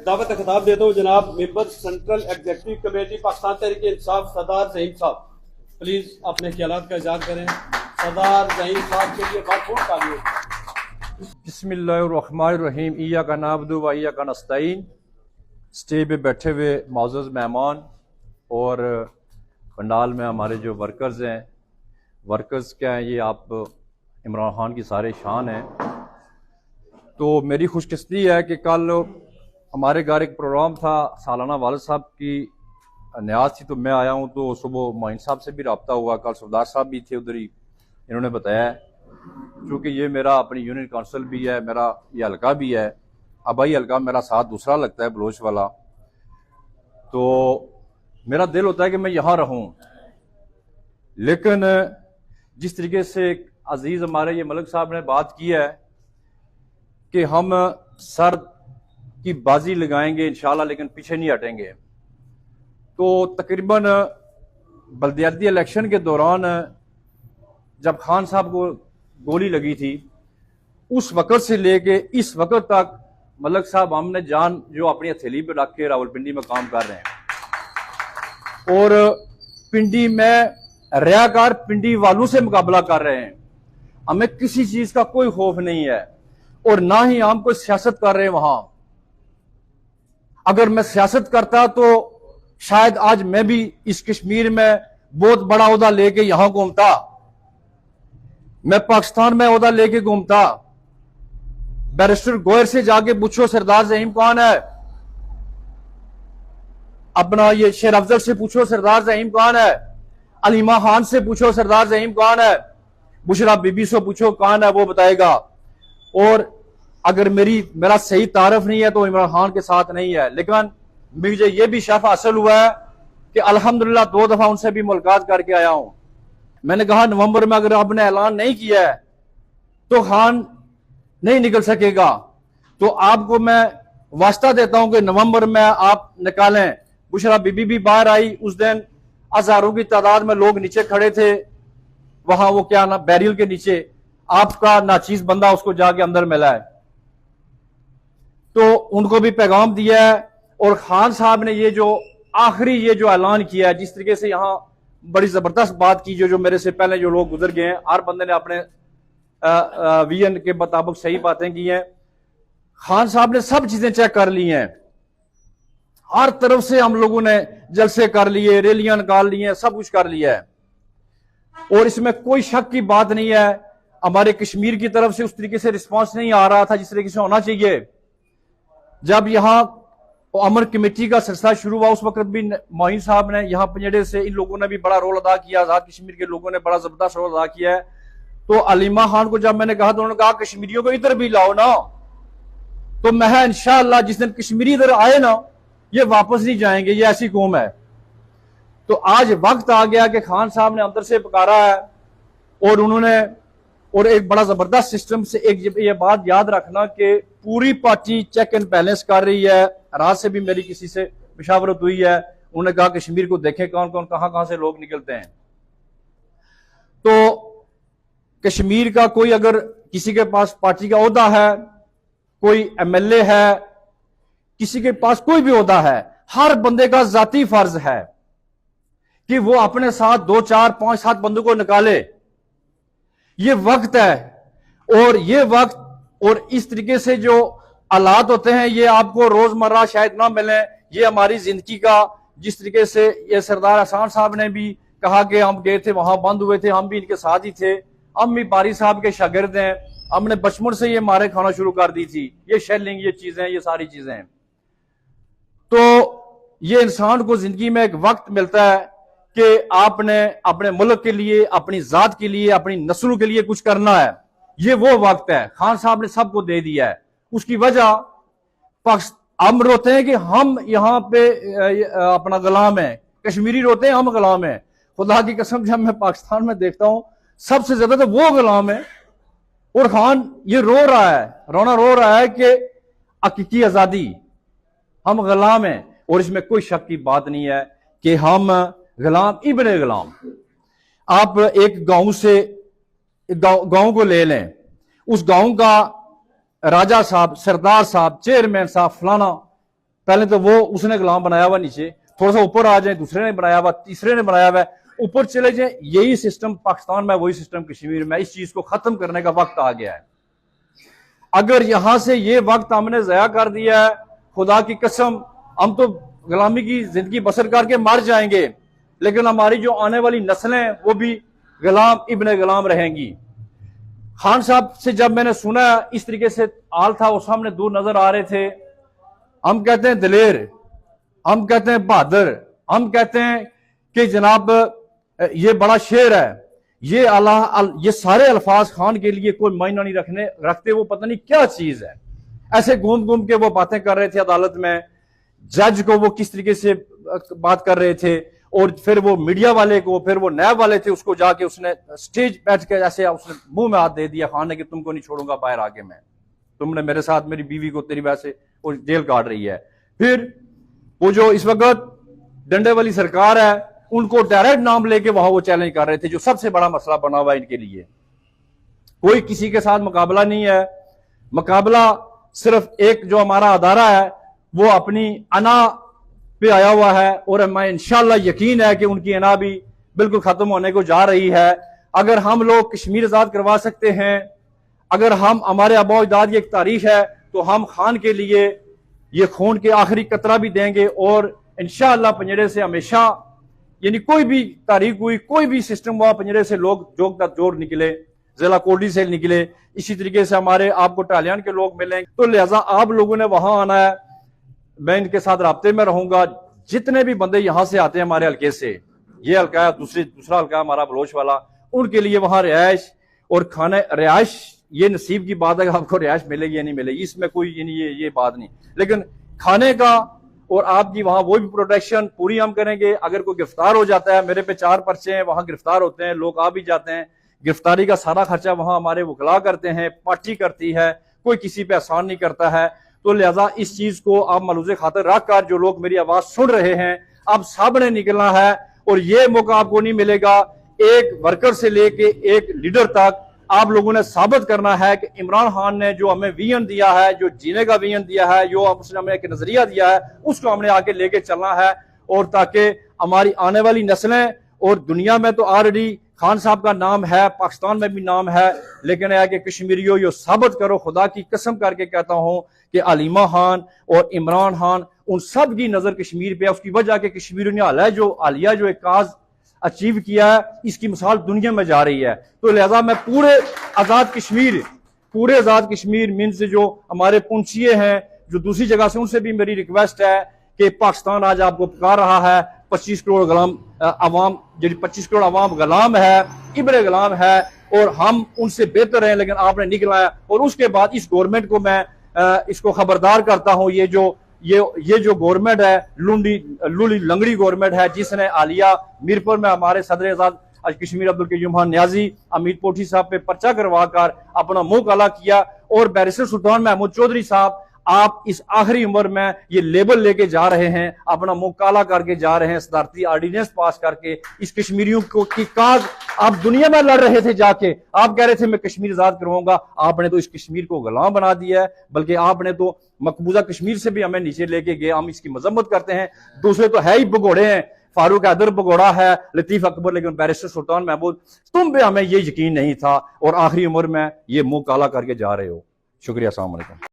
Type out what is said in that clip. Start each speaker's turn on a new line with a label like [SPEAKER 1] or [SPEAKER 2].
[SPEAKER 1] दावत खिताब देता हूँ जनाब member central executive committee Pakistan Tehreek Insaf Sardar Zaheer sahab, please अपने ख्यालात का इज़हार करें। सरदार ज़हीर साहब के लिए बात बहुत काबिल है।
[SPEAKER 2] बिस्मिल्लाहिर्रहमानिर्रहीम, इय्याका नअबुदु व इय्याका नस्तईन। स्टेज पे बैठे हुए मौजूद मेहमान और पंडाल में हमारे जो वर्कर्स हैं, वर्कर्स क्या हैं, ये आप इमरान खान की सारे शान हैं। तो मेरी खुशकिस्मती है कि कल हमारे घर एक प्रोग्राम था, सालाना वालिद साहब की न्याज थी, तो मैं आया हूँ। तो सुबह मोइन साहब से भी रब्ता हुआ, कल सरदार साहब भी थे उधर ही, इन्होंने बताया क्योंकि ये मेरा अपनी यूनियन काउंसिल भी है, मेरा ये हल्का भी है, आबाई हल्का मेरा साथ दूसरा लगता है बलोच वाला। तो मेरा दिल होता है कि मैं यहाँ रहूँ, लेकिन जिस तरीके से अजीज़ हमारे ये मलिक साहब ने बात की है कि हम सर की बाजी लगाएंगे इंशाल्लाह, लेकिन पीछे नहीं हटेंगे। तो तकरीबन बल्दियाती इलेक्शन के दौरान जब खान साहब को गोली लगी थी, उस वक़्त से लेके इस वक़्त तक मलिक साहब हमने जान जो अपनी हथेली पे रख के रावलपिंडी में काम कर रहे हैं और पिंडी में रियाकार पिंडी वालों से मुकाबला कर रहे हैं। हमें किसी चीज का कोई खौफ नहीं है और ना ही हम कोई सियासत कर रहे हैं वहां। अगर मैं सियासत करता तो शायद आज मैं भी इस कश्मीर में बहुत बड़ा ओहदा लेके यहां घूमता, मैं पाकिस्तान में ओहदा लेके घूमता। बैरिस्टर गोयर से जाके पूछो सरदार ज़हीर कौन है, अपना ये शेर अफजल से पूछो सरदार ज़हीर कौन है, अलीमा खान से पूछो सरदार ज़हीर कौन है, बुशरा बीबी से पूछो कौन है, वो बताएगा। और अगर मेरा सही तारफ नहीं है तो इमरान खान के साथ नहीं है। लेकिन मुझे ये भी शर्फ हासिल हुआ है कि अल्हम्दुलिल्लाह 2 दफा उनसे भी मुलाकात करके आया हूं। मैंने कहा नवंबर में अगर आपने ऐलान नहीं किया है तो खान नहीं निकल सकेगा, तो आपको मैं वास्ता देता हूं कि नवंबर में आप निकालें। बुशरा बीबी भी बाहर आई, उस दिन हजारों की तादाद में लोग नीचे खड़े थे, वहां वो क्या ना बैरियल के नीचे, आपका नाचीज बंदा उसको जाके अंदर मिला है। तो उनको भी पैगाम दिया है। और खान साहब ने ये जो आखिरी ये जो ऐलान किया है, जिस तरीके से यहां बड़ी जबरदस्त बात की, जो मेरे से पहले जो लोग गुजर गए हैं, हर बंदे ने अपने विजन के मुताबिक सही बातें की हैं। खान साहब ने सब चीजें चेक कर ली हैं, हर तरफ से हम लोगों ने जलसे कर लिए, रैलियां निकाल ली हैं, सब कुछ कर लिया है और इसमें कोई शक की बात नहीं है। हमारे कश्मीर की तरफ से उस तरीके से रिस्पांस नहीं आ रहा था जिस तरीके से होना चाहिए। जब यहां अमर कमेटी का सिलसिला शुरू हुआ, उस वक्त भी मोइन साहब ने यहाँ पंजड़े से इन लोगों ने भी बड़ा रोल अदा किया, आजाद कश्मीर के लोगों ने बड़ा जबरदस्त रोल अदा किया है। तो अलीमा खान को जब मैंने कहा तो उन्होंने कहा कश्मीरियों को इधर भी लाओ ना, तो मैं इंशाअल्लाह जिस दिन कश्मीरी इधर आए ना, ये वापस नहीं जाएंगे, ये ऐसी कौम है। तो आज वक्त आ गया कि खान साहब ने अंदर से पुकारा है और उन्होंने और एक बड़ा जबरदस्त सिस्टम से एक ये बात याद रखना कि पूरी पार्टी चेक एंड बैलेंस कर रही है। रात से भी मेरी किसी से मुशावरत हुई है, उन्होंने कहा कश्मीर को देखें कौन कौन कहां से लोग निकलते हैं। तो कश्मीर का कोई अगर किसी के पास पार्टी का ओहदा है, कोई एमएलए है, किसी के पास कोई भी ओहदा है, हर बंदे का जाती फर्ज है कि वो अपने साथ 2, 4, 5, 7 बंदों को निकाले। ये वक्त है और ये वक्त और इस तरीके से जो हालात होते हैं ये आपको रोजमर्रा शायद ना मिले। ये हमारी जिंदगी का जिस तरीके से ये सरदार हसन साहब ने भी कहा कि हम गए थे वहां बंद हुए थे, हम भी इनके साथ ही थे, हम भी बारी साहब के शागिर्द हैं, हमने बचपन से ये मारे खाना शुरू कर दी थी, ये शेलिंग, ये चीजें, ये सारी चीजें हैं। तो ये इंसान को जिंदगी में एक वक्त मिलता है कि आपने अपने मुल्क के लिए, अपनी जात के लिए, अपनी नस्लों के लिए कुछ करना है। ये वो वक्त है, खान साहब ने सबको दे दिया है। उसकी वजह हम रोते हैं कि हम यहाँ पे अपना गुलाम है, कश्मीरी रोते हैं हम गुलाम है। खुदा की कसम जब मैं पाकिस्तान में देखता हूं सबसे ज्यादा तो वो गुलाम है और खान ये रो रहा है, रो रहा है कि हकीकी आजादी, हम गुलाम हैं। और इसमें कोई शक की बात नहीं है कि हम गुलाम इब्ने गुलाम। आप एक गांव से गांव को ले लें, उस गांव का राजा साहब, सरदार साहब, चेयरमैन साहब, फलाना पहले तो वो उसने गुलाम बनाया हुआ नीचे, थोड़ा सा ऊपर आ जाए दूसरे ने बनाया हुआ, तीसरे ने बनाया हुआ है, ऊपर चले जाए। यही सिस्टम पाकिस्तान में, वही सिस्टम कश्मीर में। इस चीज को खत्म करने का वक्त आ गया है। अगर यहां से ये वक्त हमने जया कर दिया है, खुदा की कसम हम तो गुलामी की जिंदगी बसर करके मर जाएंगे, लेकिन हमारी जो आने वाली नस्लें वो भी गुलाम इब्ने गुलाम रहेंगी। खान साहब से जब मैंने सुना इस तरीके से आल था, वो सामने दूर नजर आ रहे थे। हम कहते हैं दिलेर, हम कहते हैं बहादुर, हम कहते हैं कि जनाब ये बड़ा शेर है। ये ये सारे अल्फाज खान के लिए कोई मायना नहीं रखते। वो पता नहीं क्या चीज है। ऐसे घूम घूम के वो बातें कर रहे थे अदालत में, जज को वो किस तरीके से बात कर रहे थे, और फिर वो मीडिया वाले को, फिर वो नैब वाले थे, उसको जाके उसने स्टेज बैठ के ऐसे उसने मुंह में हाथ दे दिया खान ने कि तुमको नहीं छोड़ूंगा बाहर आके मैं, तुमने मेरे साथ मेरी बीवी को तेरी वजह से वो जेल काट रही है। फिर वो जो इस वक्त डंडे वाली सरकार है, उनको डायरेक्ट नाम लेके वहां वो चैलेंज कर रहे थे, जो सबसे बड़ा मसला बना हुआ है इनके लिए। कोई किसी के साथ मुकाबला नहीं है। मुकाबला सिर्फ एक जो हमारा अदारा है वो अपनी अना पे आया हुआ है, और मैं इंशाल्लाह यकीन है कि उनकी अना भी बिल्कुल खत्म होने को जा रही है। अगर हम लोग कश्मीर आजाद करवा सकते हैं, अगर हम हमारे आबा अजदाद की एक तारीख है, तो हम खान के लिए ये खून के आखिरी कतरा भी देंगे, और इंशाअल्लाह पंजरे से हमेशा, यानी कोई भी तारीख हुई, कोई भी सिस्टम हुआ, पंजरे से लोग जोड़ निकले, जिला कोडी से निकले। इसी तरीके से हमारे आपको टालियान के लोग मिलेंगे। तो लिहाजा आप लोगों ने वहां आना है, मैं इनके साथ राब्ते में रहूंगा। जितने भी बंदे यहां से आते हैं हमारे हल्के से, ये हल्का है, दूसरा हल्का हमारा बलोच वाला, उनके लिए वहां रिहायश और खाने, रिहायश ये नसीब की बात है कि आपको रिहायश मिलेगी या नहीं मिलेगी, इसमें कोई ये बात नहीं, लेकिन खाने का और आपकी वहां वो भी प्रोटेक्शन पूरी हम करेंगे। अगर कोई गिरफ्तार हो जाता है, मेरे पे 4 पर्चे हैं, वहां गिरफ्तार होते हैं लोग, आ भी जाते हैं, गिरफ्तारी का सारा खर्चा वहां हमारे वकला करते हैं, पार्टी करती है, कोई किसी पे एहसान नहीं करता है। तो लिहाजा इस चीज को आप मलूज़े खातिर रख कर, जो लोग मेरी आवाज सुन रहे हैं, अब सामने निकलना है, और ये मौका आपको नहीं मिलेगा। एक वर्कर से लेके एक लीडर तक आप लोगों ने साबित करना है कि इमरान खान ने जो हमें विजन दिया है, जो जीने का विजन दिया है, जो उसने हमें एक नजरिया दिया है, उसको हमने आगे लेके चलना है, और ताकि हमारी आने वाली नस्लें, और दुनिया में तो ऑलरेडी खान साहब का नाम है, पाकिस्तान में भी नाम है, लेकिन है कि कश्मीरियों ये साबित करो, खुदा की कसम करके कहता हूं कि अलीमा खान और इमरान खान, उन सब की नजर कश्मीर पे है। उसकी वजह के कश्मीरियों ने आलिया जो एक काज अचीव किया है, इसकी मिसाल दुनिया में जा रही है। तो लिहाजा मैं पूरे आजाद कश्मीर मीन से जो हमारे पुंछिए हैं, जो दूसरी जगह से, उनसे भी मेरी रिक्वेस्ट है कि पाकिस्तान आज आपको पुकार रहा है। 25 करोड़ गुलाम अवाम, जो 25 करोड़ अवाम गुलाम है, इब्रे गुलाम है, और हम उनसे बेहतर हैं, लेकिन आपने निकला है। और उसके बाद इस गवर्नमेंट को मैं इसको खबरदार करता हूं, ये जो गवर्नमेंट है, लूली लंगड़ी गवर्नमेंट है, जिसने आलिया मीरपुर में हमारे सदर आजाद आज कश्मीर अब्दुल कयूम खान न्याजी, अमीर पोठी साहब पे पर्चा करवा कर अपना मुंह काला किया, और बैरिस्टर सुल्तान महमूद चौधरी साहब, आप इस आखिरी उम्र में ये लेबल लेके जा रहे हैं, अपना मुंह काला करके जा रहे हैं, सदारती ऑर्डिनेंस पास करके इस कश्मीरियों को की काज आप दुनिया में लड़ रहे थे जाके, आप कह रहे थे मैं कश्मीर आजाद करवाऊंगा, आपने तो इस कश्मीर को गुलाम बना दिया है, बल्कि आपने तो मकबूजा कश्मीर से भी हमें नीचे लेके गए। हम इसकी मजम्मत करते हैं। दूसरे तो है ही भगोड़े हैं, फारूक हैदर भगोड़ा है, लतीफ अकबर, लेकिन बैरिस्टर सुल्तान महमूद, तुम पे हमें ये यकीन नहीं था, और आखिरी उम्र में ये मुंह काला करके जा रहे हो। शुक्रिया, अस्सलाम वालेकुम।